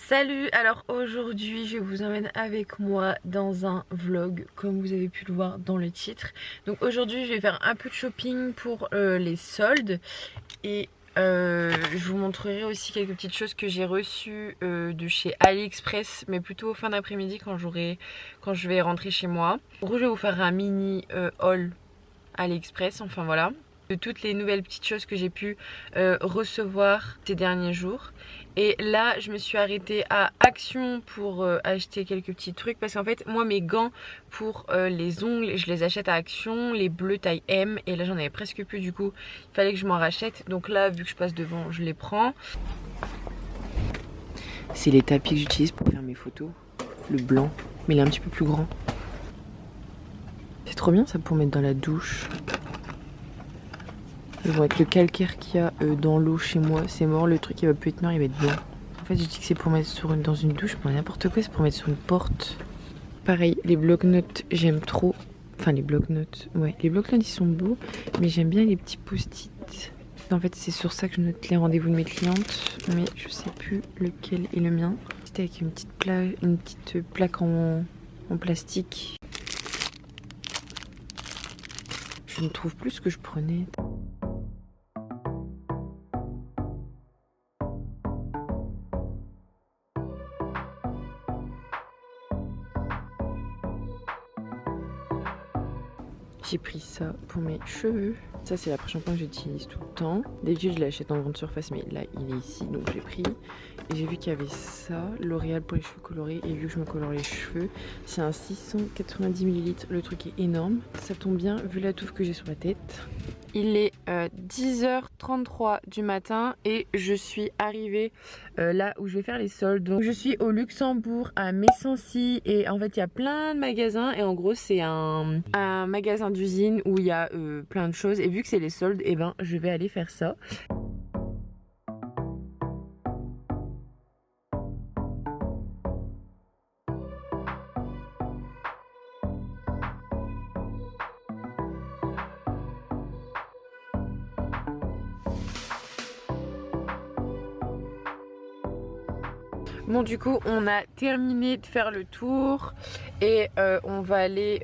Salut, alors aujourd'hui je vous emmène avec moi dans un vlog comme vous avez pu le voir dans le titre. Donc aujourd'hui je vais faire un peu de shopping pour les soldes et je vous montrerai aussi quelques petites choses que j'ai reçues de chez AliExpress, mais plutôt fin d'après-midi quand je vais rentrer chez moi. En gros je vais vous faire un mini haul AliExpress, enfin voilà, de toutes les nouvelles petites choses que j'ai pu recevoir ces derniers jours. Et là je me suis arrêtée à Action pour acheter quelques petits trucs, parce qu'en fait moi mes gants pour les ongles je les achète à Action, les bleus taille M, et là j'en avais presque plus, du coup il fallait que je m'en rachète. Donc là vu que je passe devant je les prends. C'est les tapis que j'utilise pour faire mes photos, le blanc, mais il est un petit peu plus grand. C'est trop bien ça pour mettre dans la douche. Ils vont être le calcaire qu'il y a dans l'eau chez moi, c'est mort, le truc il va plus être noir, il va être blanc. En fait j'ai dit que c'est pour mettre dans une douche, pour n'importe quoi, c'est pour mettre sur une porte. Pareil, les bloc-notes j'aime trop, enfin les bloc-notes, ouais, les bloc-notes ils sont beaux, mais j'aime bien les petits post-it. En fait c'est sur ça que je note les rendez-vous de mes clientes, mais je sais plus lequel est le mien. C'était avec une petite plaque en plastique. Je ne trouve plus ce que je prenais. J'ai pris ça pour mes cheveux. Ça c'est la prochaine fois que j'utilise tout le temps. D'habitude je l'achète en grande surface, mais là il est ici donc j'ai pris. Et j'ai vu qu'il y avait ça, L'Oréal pour les cheveux colorés. Et vu que je me colore les cheveux, c'est un 690 ml. Le truc est énorme. Ça tombe bien vu la touffe que j'ai sur la tête. Il est 10h33 du matin et je suis arrivée là où je vais faire les soldes. Donc je suis au Luxembourg à Messancy et en fait il y a plein de magasins et en gros c'est un magasin d'usine où il y a plein de choses, et vu que c'est les soldes, et ben je vais aller faire ça. Bon du coup on a terminé de faire le tour et on va aller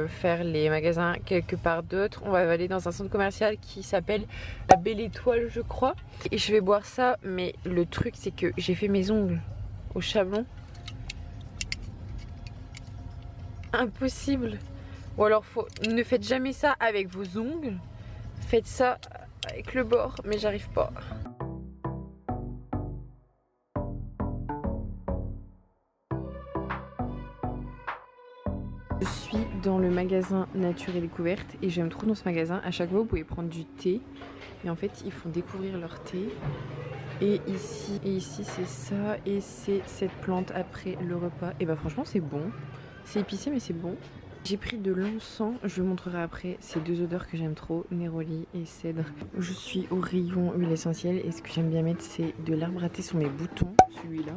faire les magasins quelque part d'autre. On va aller dans un centre commercial qui s'appelle la Belle Étoile je crois. Et je vais boire ça, mais le truc c'est que j'ai fait mes ongles au chablon. Impossible. Ou alors ne faites jamais ça avec vos ongles. Faites ça avec le bord, mais j'arrive pas. Je suis dans le magasin Nature et Découverte et j'aime trop dans ce magasin. À chaque fois vous pouvez prendre du thé et en fait ils font découvrir leur thé. Et ici c'est ça, et c'est cette plante après le repas. Et bah franchement c'est bon, c'est épicé mais c'est bon. J'ai pris de l'encens, je vous montrerai après ces deux odeurs que j'aime trop, Néroli et cèdre. Je suis au rayon huile essentielle et ce que j'aime bien mettre c'est de l'herbe à thé sur mes boutons, celui-là.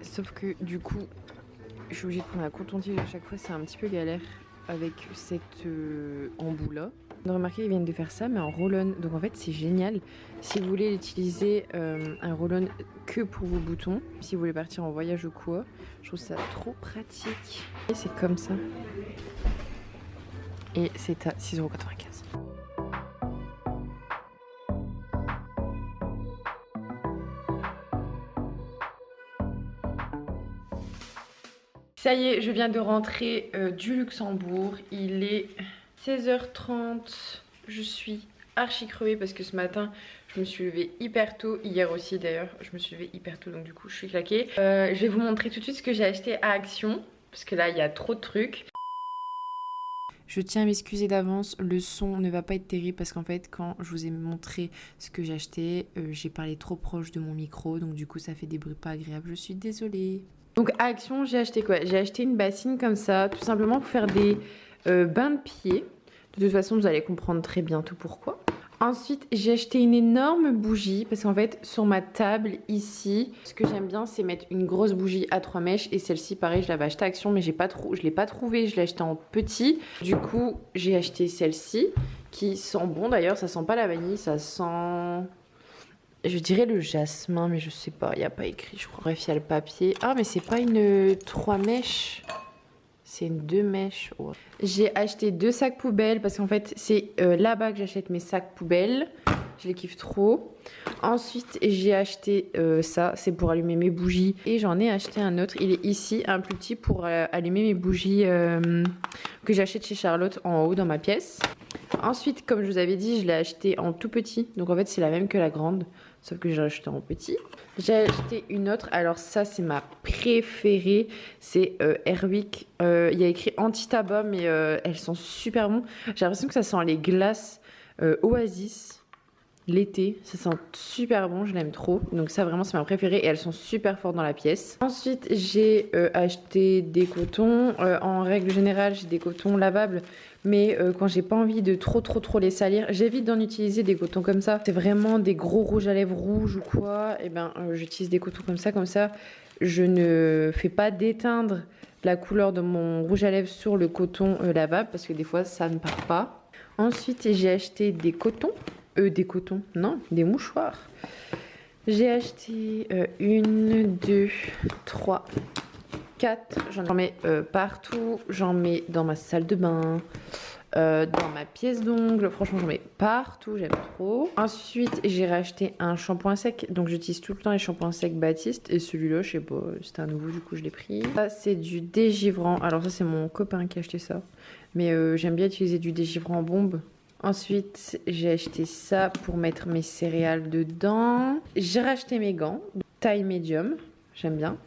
Sauf que du coup je suis obligée de prendre un coton-tige à chaque fois, c'est un petit peu galère avec cette embout là. On a remarqué qu'ils viennent de faire ça mais en roll-on, donc en fait c'est génial si vous voulez utiliser un roll-on que pour vos boutons, si vous voulez partir en voyage ou quoi. Je trouve ça trop pratique. Et c'est comme ça et c'est à 6,95 €. Ça y est, je viens de rentrer du Luxembourg. Il est 16h30. Je suis archi crevée parce que ce matin, je me suis levée hyper tôt. Hier aussi d'ailleurs, je me suis levée hyper tôt, donc du coup, je suis claquée. Je vais vous montrer tout de suite ce que j'ai acheté à Action, parce que là, il y a trop de trucs. Je tiens à m'excuser d'avance, le son ne va pas être terrible parce qu'en fait quand je vous ai montré ce que j'ai acheté, j'ai parlé trop proche de mon micro, donc du coup ça fait des bruits pas agréables, je suis désolée. Donc à Action j'ai acheté quoi? J'ai acheté une bassine comme ça, tout simplement pour faire des bains de pieds. De toute façon vous allez comprendre très bientôt pourquoi. Ensuite j'ai acheté une énorme bougie parce qu'en fait sur ma table ici, ce que j'aime bien c'est mettre une grosse bougie à 3 mèches, et celle-ci pareil je l'avais achetée à Action mais je l'ai pas trouvée, je l'ai achetée en petit. Du coup j'ai acheté celle-ci qui sent bon d'ailleurs, ça sent pas la vanille, ça sent Je dirais le jasmin, mais je sais pas, il n'y a pas écrit, je crois. Bref, il y a le papier. Ah, mais c'est pas une 3 mèches. C'est une 2 mèches. Ouais. J'ai acheté 2 sacs poubelles parce qu'en fait, c'est là-bas que j'achète mes sacs poubelles. Je les kiffe trop. Ensuite, j'ai acheté ça, c'est pour allumer mes bougies. Et j'en ai acheté un autre, il est ici, un plus petit pour allumer mes bougies que j'achète chez Charlotte en haut dans ma pièce. Ensuite, comme je vous avais dit, je l'ai acheté en tout petit. Donc en fait, c'est la même que la grande, sauf que j'ai acheté en petit. J'ai acheté une autre, alors ça c'est ma préférée, c'est Airwick. Il y a écrit anti-tabac, mais elles sont super bonnes. J'ai l'impression que ça sent les glaces Oasis. L'été, ça sent super bon, je l'aime trop. Donc ça vraiment c'est ma préférée et elles sont super fortes dans la pièce. Ensuite j'ai acheté des cotons. En règle générale j'ai des cotons lavables. Mais quand j'ai pas envie de trop les salir, j'évite d'en utiliser des cotons comme ça. C'est vraiment des gros rouges à lèvres rouges ou quoi. Et ben j'utilise des cotons comme ça je ne fais pas d'éteindre la couleur de mon rouge à lèvres sur le coton lavable parce que des fois ça ne part pas. Ensuite j'ai acheté des cotons. Des cotons, non, des mouchoirs. J'ai acheté 1, 2, 3, 4. J'en mets partout. J'en mets dans ma salle de bain, dans ma pièce d'ongles. Franchement, j'en mets partout. J'aime trop. Ensuite, j'ai racheté un shampoing sec. Donc, j'utilise tout le temps les shampoings secs Baptiste. Et celui-là, je sais pas, c'était un nouveau, du coup, je l'ai pris. Ça, c'est du dégivrant. Alors, ça, c'est mon copain qui a acheté ça. Mais j'aime bien utiliser du dégivrant en bombe. Ensuite, j'ai acheté ça pour mettre mes céréales dedans. J'ai racheté mes gants, taille médium, j'aime bien.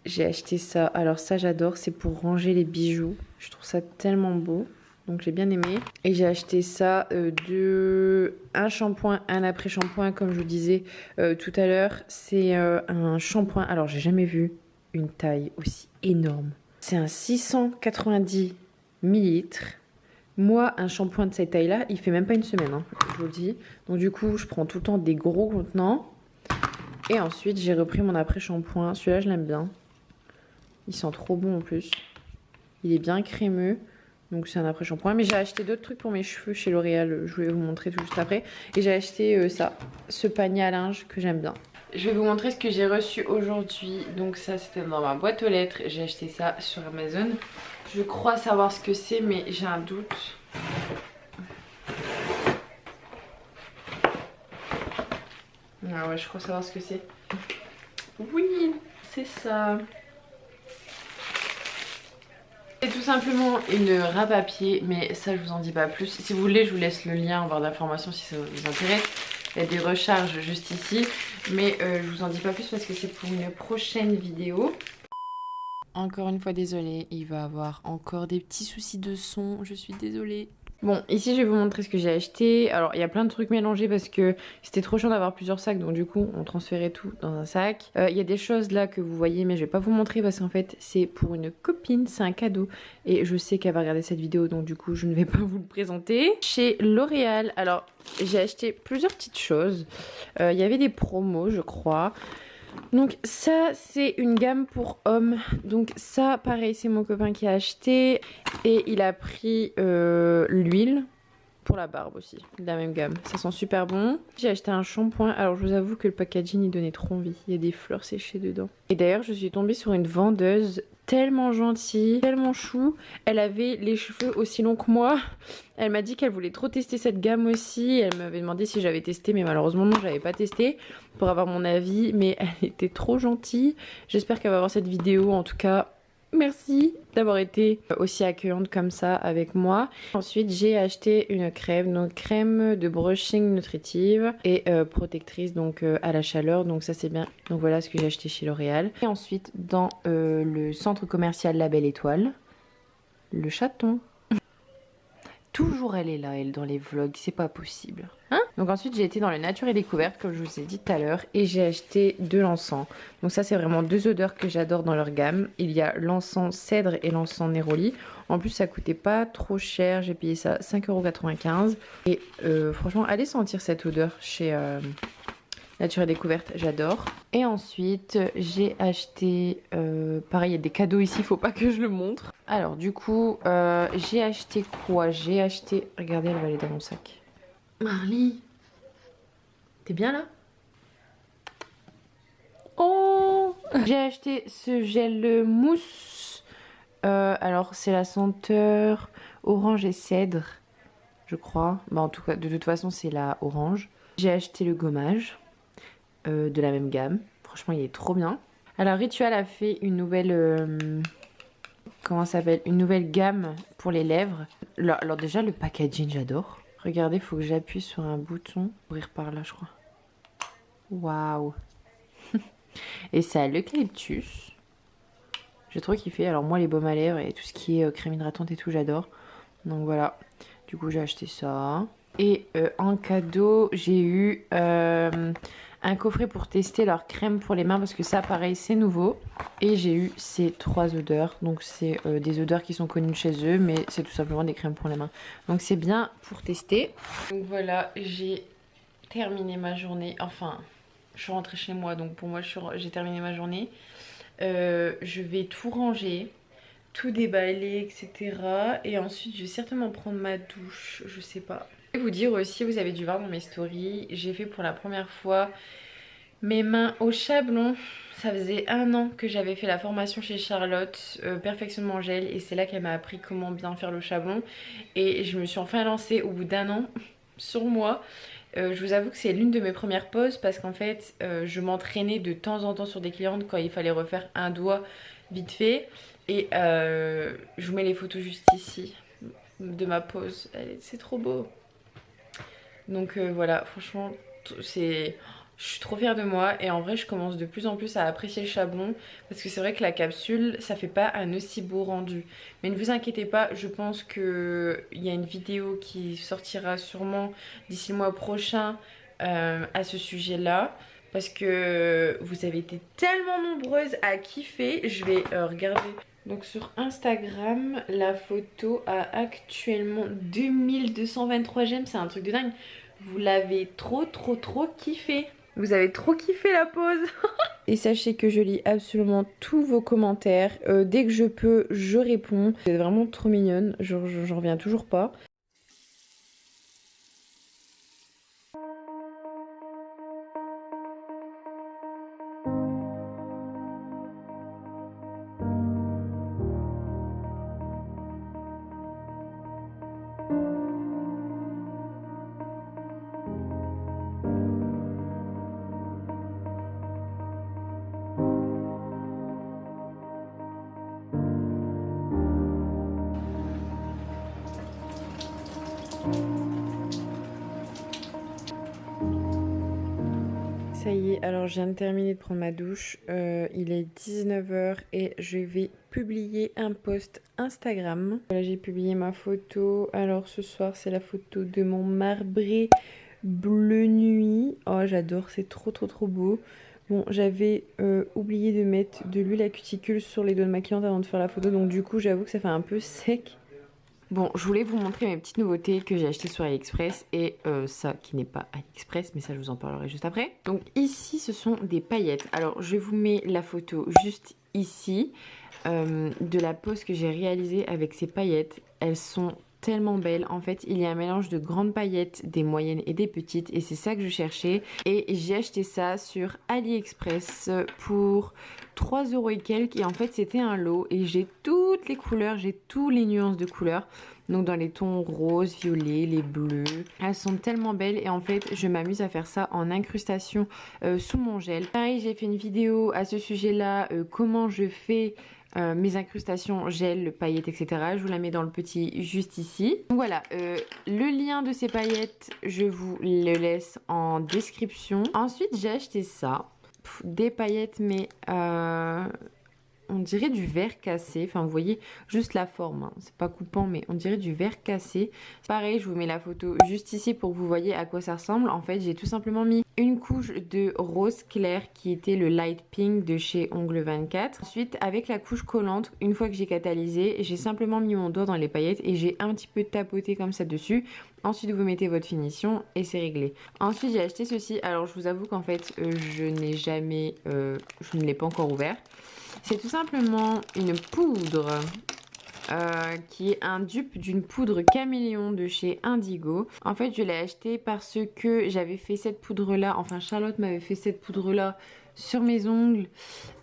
J'ai acheté ça, alors ça j'adore, c'est pour ranger les bijoux. Je trouve ça tellement beau, donc j'ai bien aimé. Et j'ai acheté ça, un shampoing, un après-shampoing, comme je vous disais tout à l'heure. C'est un shampoing, alors j'ai jamais vu une taille aussi énorme. C'est un 690 ml. Moi, un shampoing de cette taille-là, il fait même pas une semaine, hein, je vous le dis. Donc du coup, je prends tout le temps des gros contenants. Et ensuite, j'ai repris mon après-shampoing. Celui-là, je l'aime bien. Il sent trop bon en plus. Il est bien crémeux. Donc c'est un après-shampoing. Mais j'ai acheté d'autres trucs pour mes cheveux chez L'Oréal. Je vais vous montrer tout juste après. Et j'ai acheté ça, ce panier à linge que j'aime bien. Je vais vous montrer ce que j'ai reçu aujourd'hui. Donc ça, c'était dans ma boîte aux lettres. J'ai acheté ça sur Amazon. Je crois savoir ce que c'est, mais j'ai un doute. Ah ouais, je crois savoir ce que c'est. Oui, c'est ça. C'est tout simplement une râpe à pied, mais ça je vous en dis pas plus. Si vous voulez, je vous laisse le lien en barre d'informations si ça vous intéresse. Il y a des recharges juste ici, mais je vous en dis pas plus parce que c'est pour une prochaine vidéo. Encore une fois désolée, il va avoir encore des petits soucis de son, je suis désolée. Bon, ici je vais vous montrer ce que j'ai acheté. Alors il y a plein de trucs mélangés parce que c'était trop chiant d'avoir plusieurs sacs, donc du coup on transférait tout dans un sac. Il y a des choses là que vous voyez mais je vais pas vous montrer parce qu'en fait c'est pour une copine, c'est un cadeau. Et je sais qu'elle va regarder cette vidéo, donc du coup je ne vais pas vous le présenter. Chez L'Oréal, alors j'ai acheté plusieurs petites choses. Il y avait des promos je crois. Donc ça c'est une gamme pour hommes. Donc ça pareil c'est mon copain qui a acheté. Et il a pris l'huile pour la barbe aussi, de la même gamme. Ça sent super bon. J'ai acheté un shampoing. Alors je vous avoue que le packaging il donnait trop envie. Il y a des fleurs séchées dedans. Et d'ailleurs je suis tombée sur une vendeuse tellement gentille, tellement chou. Elle avait les cheveux aussi longs que moi. Elle m'a dit qu'elle voulait trop tester cette gamme aussi. Elle m'avait demandé si j'avais testé, mais malheureusement non, j'avais pas testé pour avoir mon avis. Mais elle était trop gentille. J'espère qu'elle va voir cette vidéo. En tout cas, merci d'avoir été aussi accueillante comme ça avec moi. Ensuite, j'ai acheté une crème, donc crème de brushing nutritive et protectrice donc à la chaleur. Donc ça c'est bien. Donc voilà ce que j'ai acheté chez L'Oréal. Et ensuite, dans le centre commercial La Belle Étoile, le chaton. Toujours elle est là, elle, dans les vlogs, c'est pas possible. Hein? Donc ensuite j'ai été dans le Nature et Découverte, comme je vous ai dit tout à l'heure, et j'ai acheté de l'encens. Donc ça c'est vraiment deux odeurs que j'adore dans leur gamme. Il y a l'encens cèdre et l'encens néroli. En plus ça coûtait pas trop cher, j'ai payé ça 5,95 €. Et franchement allez sentir cette odeur chez Nature et Découverte, j'adore. Et ensuite j'ai acheté, pareil il y a des cadeaux ici, faut pas que je le montre. Alors du coup j'ai acheté quoi? J'ai acheté, regardez elle va aller dans mon sac. Marly, t'es bien là? J'ai acheté ce gel mousse. Alors c'est la senteur orange et cèdre, je crois. Bah, en tout cas, de toute façon, c'est la orange. J'ai acheté le gommage de la même gamme. Franchement, il est trop bien. Alors Ritual a fait une nouvelle... comment ça s'appelle? Une nouvelle gamme pour les lèvres. Alors déjà, le packaging, j'adore. Regardez, il faut que j'appuie sur un bouton. Ouvrir par là, je crois. Waouh. Et c'est à l'eucalyptus. J'ai trop kiffé. Alors moi, les baumes à lèvres et tout ce qui est crème hydratante et tout, j'adore. Donc voilà. Du coup, j'ai acheté ça. Et en cadeau, j'ai eu un coffret pour tester leur crème pour les mains parce que ça, pareil, c'est nouveau. Et j'ai eu ces 3 odeurs. Donc c'est des odeurs qui sont connues chez eux, mais c'est tout simplement des crèmes pour les mains. Donc c'est bien pour tester. Donc voilà, j'ai terminé ma journée. Enfin, je suis rentrée chez moi, donc pour moi, j'ai terminé ma journée. Je vais tout ranger, tout déballer, etc. Et ensuite, je vais certainement prendre ma douche, je sais pas. Je vais vous dire aussi, vous avez dû voir dans mes stories, j'ai fait pour la première fois mes mains au chablon. Ça faisait 1 an que j'avais fait la formation chez Charlotte, perfectionnement gel, et c'est là qu'elle m'a appris comment bien faire le chablon. Et je me suis enfin lancée au bout d'1 an sur moi. Je vous avoue que c'est l'une de mes premières poses parce qu'en fait je m'entraînais de temps en temps sur des clientes quand il fallait refaire un doigt vite fait. Et je vous mets les photos juste ici de ma pose. C'est trop beau. Donc voilà, franchement, je suis trop fière de moi. Et en vrai, je commence de plus en plus à apprécier le chablon. Parce que c'est vrai que la capsule, ça fait pas un aussi beau rendu. Mais ne vous inquiétez pas, je pense qu'il y a une vidéo qui sortira sûrement d'ici le mois prochain à ce sujet-là. Parce que vous avez été tellement nombreuses à kiffer. Je vais regarder. Donc sur Instagram, la photo a actuellement 2223 j'aime, c'est un truc de dingue. Vous l'avez trop kiffé. Vous avez trop kiffé la pause. Et sachez que je lis absolument tous vos commentaires. Dès que je peux, je réponds. Vous êtes vraiment trop mignonne, j'en reviens toujours pas. Ça y est, alors je viens de terminer de prendre ma douche. Il est 19 h et je vais publier un post Instagram. Voilà, j'ai publié ma photo. Alors ce soir, c'est la photo de mon marbré bleu nuit. Oh, j'adore, c'est trop beau. Bon, j'avais oublié de mettre de l'huile à cuticule sur les doigts de ma cliente avant de faire la photo. Donc du coup, j'avoue que ça fait un peu sec. Bon, je voulais vous montrer mes petites nouveautés que j'ai achetées sur AliExpress et ça qui n'est pas AliExpress, mais ça je vous en parlerai juste après. Donc ici, ce sont des paillettes. Alors, je vous mets la photo juste ici de la pose que j'ai réalisée avec ces paillettes. Elles sont tellement belles. En fait, il y a un mélange de grandes paillettes, des moyennes et des petites et c'est ça que je cherchais. Et j'ai acheté ça sur AliExpress pour 3 € et quelques et en fait c'était un lot et j'ai toutes les couleurs, j'ai tous les nuances de couleurs. Donc dans les tons roses, violets, les bleus. Elles sont tellement belles et en fait je m'amuse à faire ça en incrustation sous mon gel. Pareil, j'ai fait une vidéo à ce sujet là, comment je fais mes incrustations gel, paillettes, etc. Je vous la mets dans le petit juste ici. Donc voilà, le lien de ces paillettes, je vous le laisse en description. Ensuite, j'ai acheté ça. Des paillettes, mais on dirait du verre cassé. Enfin, vous voyez juste la forme. Hein. C'est pas coupant, mais on dirait du verre cassé. Pareil, je vous mets la photo juste ici pour que vous voyez à quoi ça ressemble. En fait, j'ai tout simplement mis une couche de rose clair qui était le light pink de chez Ongle 24. Ensuite, avec la couche collante, une fois que j'ai catalysé, j'ai simplement mis mon doigt dans les paillettes et j'ai un petit peu tapoté comme ça dessus. Ensuite, vous mettez votre finition et c'est réglé. Ensuite, j'ai acheté ceci. Alors, je vous avoue qu'en fait, je ne l'ai pas encore ouvert. C'est tout simplement une poudre qui est un dupe d'une poudre caméléon de chez Indigo. En fait, je l'ai acheté parce que j'avais fait cette poudre-là, enfin Charlotte m'avait fait cette poudre-là sur mes ongles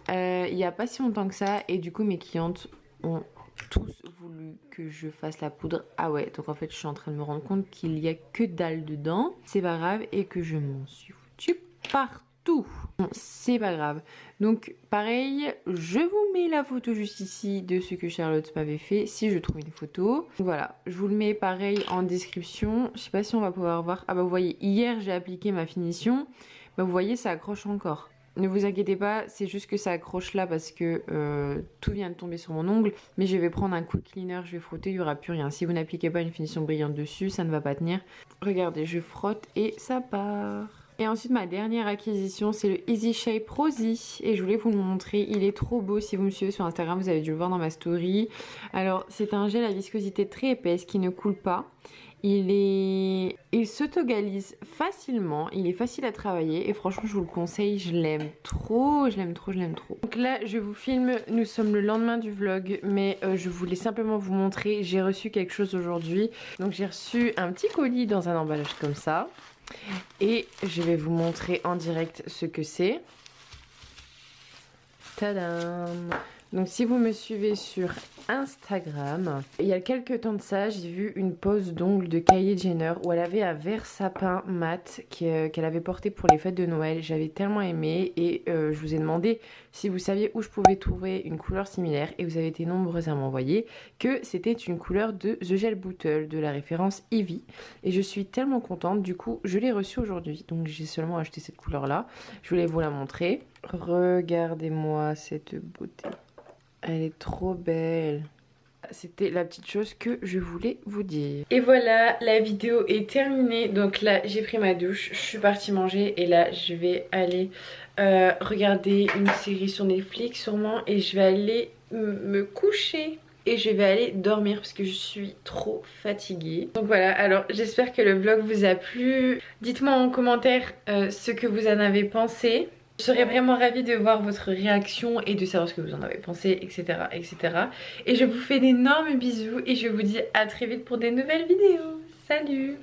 il n'y a pas si longtemps que ça. Et du coup, mes clientes ont tous voulu que je fasse la poudre. Ah ouais, donc en fait, je suis en train de me rendre compte qu'il n'y a que dalle dedans. C'est pas grave et que je m'en suis foutue partout. Bon, c'est pas grave. Donc pareil, je vous mets la photo juste ici de ce que Charlotte m'avait fait, si je trouve une photo. Voilà, je vous le mets pareil en description. Je sais pas si on va pouvoir voir. Ah bah vous voyez, hier j'ai appliqué ma finition. Bah vous voyez, ça accroche encore. Ne vous inquiétez pas, c'est juste que ça accroche là parce que tout vient de tomber sur mon ongle. Mais je vais prendre un coup de cleaner, je vais frotter, il n'y aura plus rien. Si vous n'appliquez pas une finition brillante dessus, ça ne va pas tenir. Regardez, je frotte et ça part. Et ensuite, ma dernière acquisition, c'est le Easy Shape Rosy. Et je voulais vous le montrer, il est trop beau. Si vous me suivez sur Instagram, vous avez dû le voir dans ma story. Alors, c'est un gel à viscosité très épaisse qui ne coule pas. Il s'autogalise facilement, il est facile à travailler et franchement je vous le conseille, je l'aime trop, je l'aime trop, je l'aime trop. Donc là je vous filme, nous sommes le lendemain du vlog mais je voulais simplement vous montrer, j'ai reçu quelque chose aujourd'hui. Donc j'ai reçu un petit colis dans un emballage comme ça et je vais vous montrer en direct ce que c'est. Tadam! Donc si vous me suivez sur Instagram, il y a quelques temps de ça, j'ai vu une pose d'ongles de Kylie Jenner où elle avait un vert sapin mat qu'elle avait porté pour les fêtes de Noël. J'avais tellement aimé et je vous ai demandé si vous saviez où je pouvais trouver une couleur similaire et vous avez été nombreuses à m'envoyer que c'était une couleur de The Gel Bottle de la référence Eevee. Et je suis tellement contente, du coup je l'ai reçue aujourd'hui. Donc j'ai seulement acheté cette couleur là, je voulais vous la montrer. Regardez-moi cette beauté. Elle est trop belle. C'était la petite chose que je voulais vous dire. Et voilà, la vidéo est terminée. Donc là, j'ai pris ma douche, je suis partie manger et là, je vais aller regarder une série sur Netflix sûrement et je vais aller me coucher. Et je vais aller dormir parce que je suis trop fatiguée. Donc voilà, alors j'espère que le vlog vous a plu. Dites-moi en commentaire ce que vous en avez pensé. Je serais vraiment ravie de voir votre réaction et de savoir ce que vous en avez pensé, etc. etc. Et je vous fais d'énormes bisous et je vous dis à très vite pour des nouvelles vidéos. Salut!